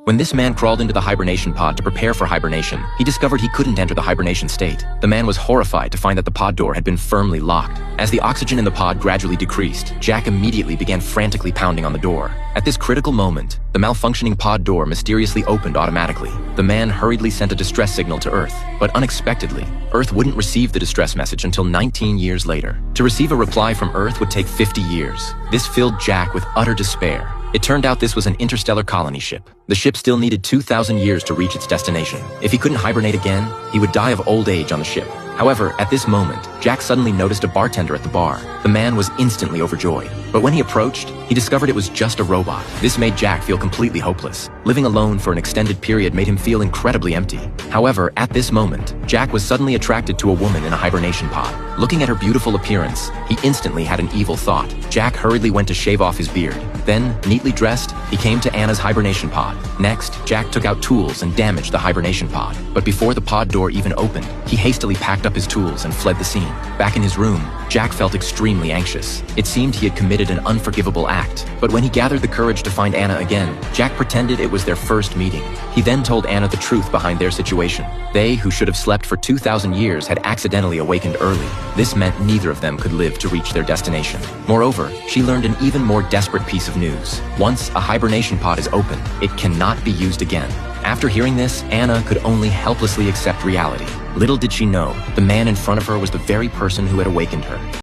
When this man crawled into the hibernation pod to prepare for hibernation, he discovered he couldn't enter the hibernation state. The man was horrified to find that the pod door had been firmly locked. As the oxygen in the pod gradually decreased, Jack immediately began frantically pounding on the door. At this critical moment, the malfunctioning pod door mysteriously opened automatically. The man hurriedly sent a distress signal to Earth, but unexpectedly, Earth wouldn't receive the distress message until 19 years later. To receive a reply from Earth would take 50 years. This filled Jack with utter despair. It turned out this was an interstellar colony ship. The ship still needed 2,000 years to reach its destination. If he couldn't hibernate again, he would die of old age on the ship. However, at this moment, Jack suddenly noticed a bartender at the bar. The man was instantly overjoyed. But when he approached, he discovered it was just a robot. This made Jack feel completely hopeless. Living alone for an extended period made him feel incredibly empty. However, at this moment, Jack was suddenly attracted to a woman in a hibernation pod. Looking at her beautiful appearance, he instantly had an evil thought. Jack hurriedly went to shave off his beard. Then, neatly dressed, he came to Anna's hibernation pod. Next, Jack took out tools and damaged the hibernation pod. But before the pod door even opened, he hastily packed up his tools and fled the scene. Back in his room, Jack felt extremely anxious. It seemed he had committed an unforgivable act. But when he gathered the courage to find Anna again, Jack pretended it was their first meeting. He then told Anna the truth behind their situation. They, who should have slept for 2,000 years, had accidentally awakened early. This meant neither of them could live to reach their destination. Moreover, she learned an even more desperate piece of news. Once a hibernation pod is open, it cannot be used again. After hearing this, Anna could only helplessly accept reality. Little did she know, the man in front of her was the very person who had awakened her.